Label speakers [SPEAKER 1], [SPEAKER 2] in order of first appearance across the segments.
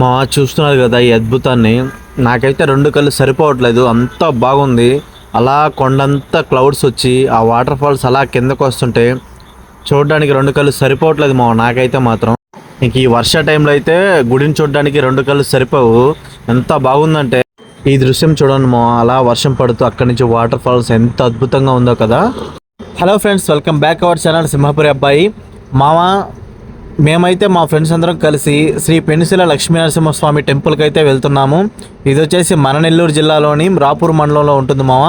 [SPEAKER 1] మా చూస్తున్నారు కదా ఈ అద్భుతాన్ని. నాకైతే రెండు కళ్ళు సరిపోవట్లేదు, అంత బాగుంది. అలా కొండంతా క్లౌడ్స్ వచ్చి ఆ వాటర్ ఫాల్స్ అలా కిందకు వస్తుంటే చూడడానికి రెండు కళ్ళు సరిపోవట్లేదు మా నాకైతే మాత్రం. ఇంక ఈ వర్ష టైంలో అయితే గుడిని చూడడానికి రెండు కళ్ళు సరిపోవు. ఎంత బాగుందంటే ఈ దృశ్యం చూడండి మా, అలా వర్షం పడుతూ అక్కడి నుంచి వాటర్ ఫాల్స్ ఎంత అద్భుతంగా ఉందో కదా. Hello friends, welcome back our channel Simhapuri అబ్బాయి. మామ, మేమైతే మా ఫ్రెండ్స్ అందరం కలిసి శ్రీ పెనుసిల లక్ష్మీనరసింహస్వామి టెంపుల్కి అయితే వెళ్తున్నాము. ఇది వచ్చేసి మన నెల్లూరు జిల్లాలోని రాపూర్ మండలంలో ఉంటుంది మామ.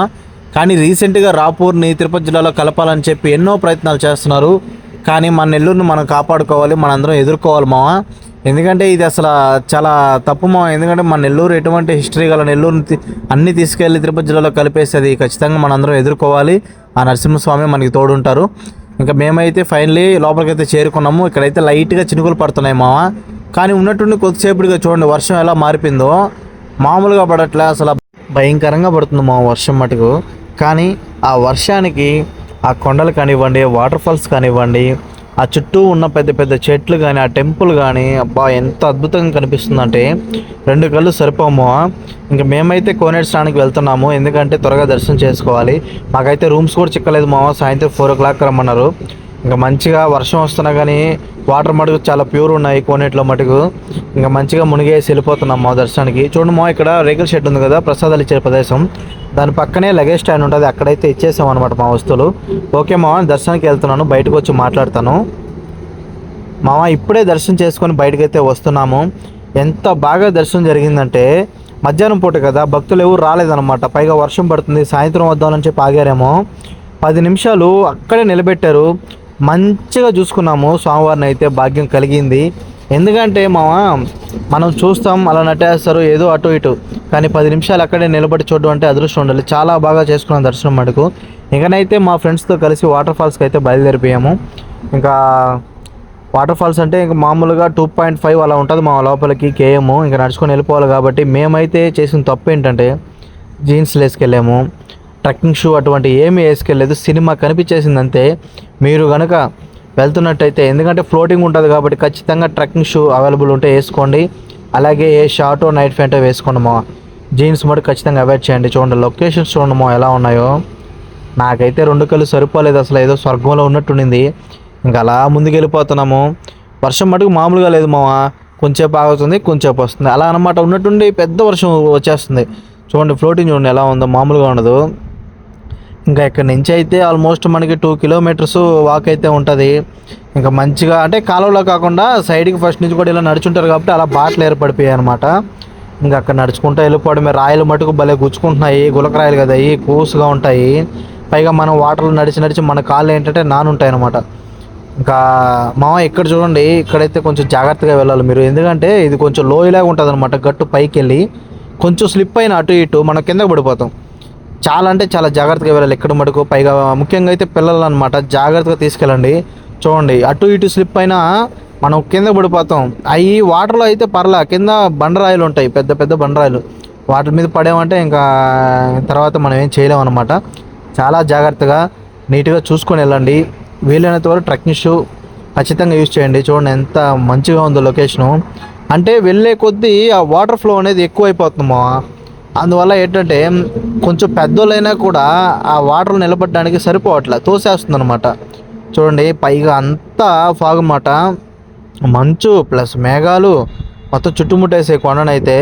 [SPEAKER 1] కానీ రీసెంట్గా రాపూర్ని తిరుపతి జిల్లాలో కలపాలని చెప్పి ఎన్నో ప్రయత్నాలు చేస్తున్నారు. కానీ మన నెల్లూరుని మనం కాపాడుకోవాలి, మనందరం ఎదుర్కోవాలి మామ. ఎందుకంటే ఇది అసలు చాలా తప్పు మామ. ఎందుకంటే మన నెల్లూరు ఎటువంటి హిస్టరీ గల నెల్లూరుని అన్నీ తీసుకెళ్ళి తిరుపతి జిల్లాలో కలిపేసి ఖచ్చితంగా మనందరం ఎదుర్కోవాలి. ఆ నరసింహస్వామి మనకి తోడుంటారు. ఇంకా మేమైతే ఫైనలీ లోపలికి అయితే చేరుకున్నాము. ఇక్కడైతే లైట్గా చినుకులు పడుతున్నాయి మామ. కానీ ఉన్నట్టుండి కొద్దిసేపుగా చూడండి వర్షం ఎలా మారిపోయిందో. మామూలుగా పడట్లే, అసలు భయంకరంగా పడుతుంది మా వర్షం మటుకు. కానీ ఆ వర్షానికి ఆ కొండలు కానివ్వండి, వాటర్ ఫాల్స్ కానివ్వండి, ఆ చుట్టూ ఉన్న పెద్ద పెద్ద చెట్లు కానీ, ఆ టెంపుల్ కానీ, అబ్బా ఎంత అద్భుతంగా కనిపిస్తుందంటే రెండు కళ్ళు సరిపోము. ఇంకా మేమైతే కోనేటి స్నానానికి వెళ్తున్నాము, ఎందుకంటే త్వరగా దర్శనం చేసుకోవాలి. మాకైతే రూమ్స్ కూడా చిక్కలేదు మామ. సాయంత్రం 4 o'clock రమ్మన్నారు. ఇంకా మంచిగా వర్షం వస్తున్నా కానీ వాటర్ మటుకు చాలా ప్యూర్ ఉన్నాయి కోనేటిలో మటుకు. ఇంకా మంచిగా మునిగేసి వెళ్ళిపోతున్నాం మా దర్శనానికి. చూడండి మా, ఇక్కడ రేకుల షెడ్ ఉంది కదా, ప్రసాదాలు ఇచ్చే ప్రదేశం, దాని పక్కనే లగేజ్ స్టాండ్ ఉంటుంది. అక్కడైతే ఇచ్చేసాం అనమాట మా వస్తువులు. ఓకే మామ, దర్శనానికి వెళ్తున్నాను, బయటకు వచ్చి మాట్లాడతాను మామ. ఇప్పుడే దర్శనం చేసుకొని బయటకైతే వస్తున్నాము. ఎంత బాగా దర్శనం జరిగిందంటే మధ్యాహ్నం పూట కదా, భక్తులు ఎవరు రాలేదన్నమాట. పైగా వర్షం పడుతుంది, సాయంత్రం వద్దామని చెప్పి ఆగారేమో. 10 నిమిషాలు అక్కడే నిలబెట్టారు. మంచిగా చూసుకున్నాము స్వామివారిని, అయితే భాగ్యం కలిగింది. ఎందుకంటే మనం చూస్తాం అలా నట్టేస్తారు ఏదో అటు ఇటు, కానీ 10 నిమిషాలు అక్కడే నిలబడి చూడడం అంటే అదృష్టం ఉండాలి. చాలా బాగా చేసుకున్నాం దర్శనం మటుకు. ఇంకనైతే మా ఫ్రెండ్స్తో కలిసి వాటర్ ఫాల్స్కి అయితే బయలుదేరిపోయాము. ఇంకా వాటర్ ఫాల్స్ అంటే ఇంకా మామూలుగా 2.5 అలా ఉంటుంది మా లోపలికి కేఎం. ఇంకా నడుచుకొని వెళ్ళిపోవాలి కాబట్టి మేమైతే చేసిన తప్పు ఏంటంటే జీన్స్లు వేసుకెళ్ళాము, ట్రెక్కింగ్ షూ అటువంటి ఏమీ వేసుకెళ్ళలేదు. సినిమా కనిపించేసింది అంతే. మీరు కనుక వెళ్తున్నట్టయితే, ఎందుకంటే ఫ్లోటింగ్ ఉంటుంది కాబట్టి ఖచ్చితంగా ట్రెక్కింగ్ షూ అవైలబుల్ ఉంటే వేసుకోండి. అలాగే ఏ షార్టో నైట్ ప్యాంటో వేసుకోండి మా. జీన్స్ మటు ఖచ్చితంగా అవాయిడ్ చేయండి. చూడండి లొకేషన్స్ చూడండి మా ఎలా ఉన్నాయో. నాకైతే రెండు కళ్ళు సరిపోలేదు, అసలు ఏదో స్వర్గంలో ఉన్నట్టుండింది. ఇంకా అలా ముందుకు వెళ్ళిపోతున్నాము. వర్షం మటుకు మామూలుగా లేదు మామ, కొంచెంసేపు ఆగుతుంది, కొంచెంసేపు వస్తుంది, అలా అనమాట. ఉన్నట్టుండి పెద్ద వర్షం వచ్చేస్తుంది. చూడండి ఫ్లోటింగ్ చూడండి ఎలా ఉందో, మామూలుగా ఉండదు. ఇంకా ఇక్కడి నుంచి అయితే ఆల్మోస్ట్ మనకి 2 kilometers వాక్ అయితే ఉంటుంది. ఇంకా మంచిగా అంటే కాలువలో కాకుండా సైడ్కి ఫస్ట్ నుంచి కూడా ఇలా నడుచుంటారు కాబట్టి అలా బాటలు ఏర్పడిపోయాయి అనమాట. ఇంకా అక్కడ నడుచుకుంటూ వెళ్ళిపోవడమే. రాయలు మటుకు భలే గుచ్చుకుంటున్నాయి, గులకరాయలు కదా అవి, కూసుగా ఉంటాయి. పైగా మనం వాటర్లో నడిచి నడిచి మన కాళ్ళు ఏంటంటే నానుంటాయి అనమాట. ఇంకా ఇక్కడ చూడండి, ఇక్కడైతే కొంచెం జాగ్రత్తగా వెళ్ళాలి మీరు, ఎందుకంటే ఇది కొంచెం లోయలాగా ఉంటుంది అనమాట. గట్టు పైకి వెళ్ళి కొంచెం స్లిప్ అయిన అటు ఇటు మనం కిందకు పడిపోతాం. చాలా అంటే చాలా జాగ్రత్తగా వెళ్ళాలి ఎక్కడ మటుకు. పైగా ముఖ్యంగా అయితే పిల్లలు అనమాట, జాగ్రత్తగా తీసుకెళ్ళండి. చూడండి అటు ఇటు స్లిప్ అయినా మనం కింద పడిపోతాం. అవి వాటర్లో అయితే పర్లా, కింద బండరాయిలు ఉంటాయి, పెద్ద పెద్ద బండరాయిలు. వాటి మీద పడేమంటే ఇంకా తర్వాత మనం ఏం చేయలేము అనమాట. చాలా జాగ్రత్తగా నీట్గా చూసుకొని వెళ్ళండి. వీలైనంత వరకు ట్రెక్కింగ్ షూ ఖచ్చితంగా యూజ్ చేయండి. చూడండి ఎంత మంచిగా ఉందో లొకేషను. అంటే వెళ్ళే కొద్దీ ఆ వాటర్ ఫ్లో అనేది ఎక్కువైపోతుందమ్మా. అందువల్ల ఏంటంటే కొంచెం పెద్దోళ్ళైనా కూడా ఆ వాటర్ నిలబడడానికి సరిపోవట్లే, తోసేస్తుంది అనమాట. చూడండి పైగా అంతా ఫాగ్ అన్నమాట, మంచు ప్లస్ మేఘాలు మొత్తం చుట్టుముట్టేసే కొండనైతే.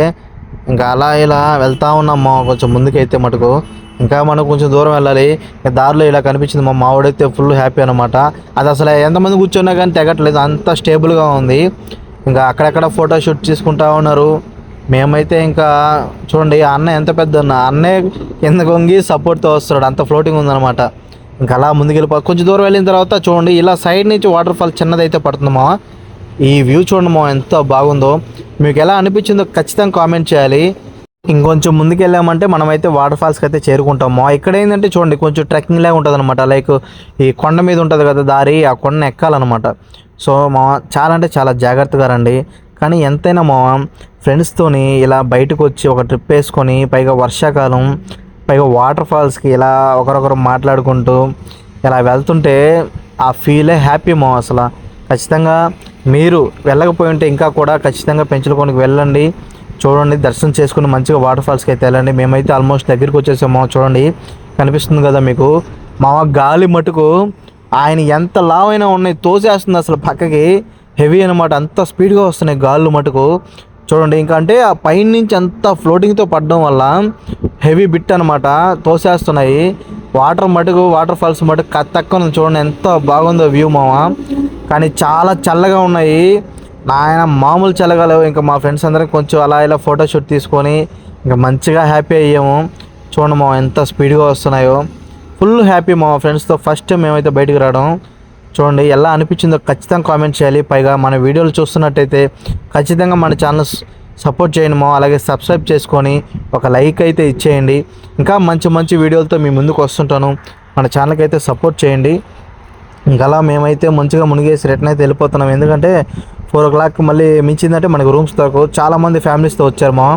[SPEAKER 1] ఇంకా అలా ఇలా వెళ్తూ ఉన్నాము కొంచెం ముందుకైతే మటుకు. ఇంకా మనం కొంచెం దూరం వెళ్ళాలి. దారిలో ఇలా కనిపించింది మా మావాడైతే ఫుల్ హ్యాపీ అనమాట. అది అసలు ఎంతమంది కూర్చున్నా కానీ తెగట్లేదు, అంత స్టేబుల్గా ఉంది. ఇంకా అక్కడక్కడ ఫోటో షూట్ చేసుకుంటూ ఉన్నారు. మేమైతే ఇంకా చూడండి ఆ అన్న ఎంత పెద్ద అన్నే కింద కొంగి సపోర్ట్తో వస్తున్నాడు, అంత ఫ్లోటింగ్ ఉందన్నమాట. ఇంకా అలా ముందుకు కొంచెం దూరం వెళ్ళిన తర్వాత చూడండి ఇలా సైడ్ నుంచి వాటర్ ఫాల్ చిన్నదైతే పడుతుంది మా. ఈ వ్యూ చూడండి మా ఎంత బాగుందో. మీకు ఎలా అనిపించిందో ఖచ్చితంగా కామెంట్ చేయాలి. ఇంకొంచెం ముందుకు వెళ్ళామంటే మనమైతే వాటర్ ఫాల్స్కి అయితే చేరుకుంటాము. ఇక్కడ ఏంటంటే చూడండి కొంచెం ట్రెక్కింగ్ లాగా ఉంటుంది అనమాట. లైక్ ఈ కొండ మీద ఉంటుంది కదా దారి, ఆ కొండను ఎక్కాలన్నమాట. సో చాలా అంటే చాలా జాగ్రత్తగా రండి. కానీ ఎంతైనా ఫ్రెండ్స్తోని ఇలా బయటకు వచ్చి ఒక ట్రిప్ వేసుకొని, పైగా వర్షాకాలం, పైగా వాటర్ ఫాల్స్కి ఇలా ఒకరొకరు మాట్లాడుకుంటూ ఇలా వెళ్తుంటే ఆ ఫీలే హ్యాపీ అసలు. ఖచ్చితంగా మీరు వెళ్ళకపోయి ఉంటే ఇంకా కూడా ఖచ్చితంగా పెంచలకోనకి వెళ్ళండి. చూడండి, దర్శనం చేసుకుని మంచిగా వాటర్ ఫాల్స్కి అయితే వెళ్ళండి. మేమైతే ఆల్మోస్ట్ దగ్గరికి వచ్చేసాము. చూడండి, కనిపిస్తుంది కదా మీకు. మా గాలి మటుకు ఆయన ఎంత లావైనా ఉన్నాయి తోసేస్తుంది అసలు పక్కకి. హెవీ అనమాట, అంత స్పీడ్గా వస్తున్నాయి గాళ్ళు మటుకు. చూడండి, ఇంకా అంటే ఆ పైన నుంచి అంత ఫ్లోటింగ్తో పడడం వల్ల హెవీ బిట్ అనమాట, తోసేస్తున్నాయి. వాటర్ ఫాల్స్ మటుకు తక్కువ. చూడండి ఎంత బాగుందో వ్యూ మామ. కానీ చాలా చల్లగా ఉన్నాయి నాయన, మామూలు చల్లగా లేవు. ఇంకా మా ఫ్రెండ్స్ అందరం కొంచెం అలా ఇలా ఫోటోషూట్ తీసుకొని ఇంకా మంచిగా హ్యాపీ అయ్యాము. చూడండి మా ఎంత స్పీడ్గా వస్తున్నాయో. ఫుల్ హ్యాపీ మా ఫ్రెండ్స్తో ఫస్ట్ టైం మేమైతే బయటకు రావడం. చూడండి ఎలా అనిపించిందో ఖచ్చితంగా కామెంట్ చేయాలి. పైగా మన వీడియోలు చూస్తున్నట్టయితే ఖచ్చితంగా మన ఛానల్ సపోర్ట్ చేయండి మా. అలాగే సబ్స్క్రైబ్ చేసుకొని ఒక లైక్ అయితే ఇచ్చేయండి. ఇంకా మంచి మంచి వీడియోలతో మీ ముందుకు వస్తుంటాను. మన ఛానల్కి అయితే సపోర్ట్ చేయండి. ఇంకలా మేమైతే మంచిగా మునిగేసి రిటర్న్ అయితే వెళ్ళిపోతున్నాం. ఎందుకంటే 4 o'clock మళ్ళీ మించిందంటే మనకు రూమ్స్ దొరకవు. చాలామంది ఫ్యామిలీస్తో వచ్చారు మా,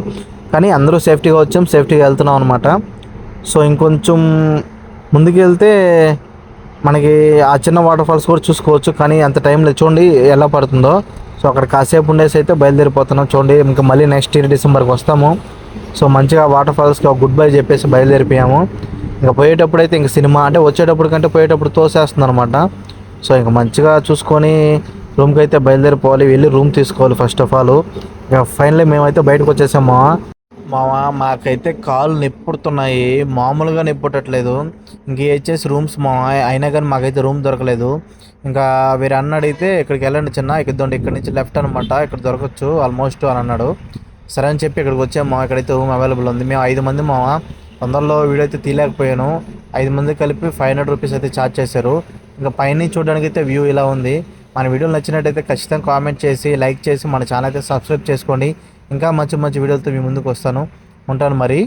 [SPEAKER 1] కానీ అందరూ సేఫ్టీగా వచ్చాం, సేఫ్టీగా వెళ్తున్నాం అనమాట. సో ఇంకొంచెం ముందుకు వెళ్తే మనకి ఆ చిన్న వాటర్ ఫాల్స్ కూడా చూసుకోవచ్చు, కానీ అంత టైం లేదు. చూడండి ఎలా పడుతుందో. సో అక్కడ కాసేపు ఉండేసి అయితే బయలుదేరిపోతున్నాం. చూడండి, ఇంకా మళ్ళీ నెక్స్ట్ ఇయర్ డిసెంబర్కి వస్తాము. సో మంచిగా వాటర్ ఫాల్స్కి ఒక గుడ్ బై చెప్పేసి బయలుదేరిపోయాము. ఇంకా పోయేటప్పుడు అయితే ఇంక సినిమా అంటే వచ్చేటప్పుడు కంటే పోయేటప్పుడు తోసేస్తుంది అనమాట. సో ఇంకా మంచిగా చూసుకొని రూమ్కి అయితే బయలుదేరిపోవాలి. వెళ్ళి రూమ్ తీసుకోవాలి ఫస్ట్ ఆఫ్ ఆల్. ఇంకా ఫైనల్లీ మేమైతే బయటకు వచ్చేసాము. మాకైతే కాళ్ళు నిప్పుడుతున్నాయి, మామూలుగా నిప్పుటట్లేదు. ఇంక వచ్చేసి రూమ్స్ అయినా కానీ మాకైతే రూమ్ దొరకలేదు. ఇంకా వేరే అన్న అడిగితే ఇక్కడికి వెళ్ళండి చిన్న, ఇక్కడ నుంచి లెఫ్ట్ అనమాట, ఇక్కడ దొరకచ్చు ఆల్మోస్ట్ అని అన్నాడు. సరే అని చెప్పి ఇక్కడికి వచ్చాము. ఇక్కడైతే రూమ్ అవైలబుల్ ఉంది. మేము 5 మంది తొందరలో వీడియో అయితే తీయలేకపోయాను. 5 మంది కలిపి 500 రూపీస్ అయితే ఛార్జ్ చేశారు. ఇంకా పైన చూడడానికి అయితే వ్యూ ఇలా ఉంది. మన వీడియోలు నచ్చినట్టయితే ఖచ్చితంగా కామెంట్ చేసి లైక్ చేసి మన ఛానల్ అయితే సబ్స్క్రైబ్ చేసుకోండి. ఇంకా మంచి మంచి వీడియోలతో మీ ముందుకు వస్తాను. ఉంటాను మరి.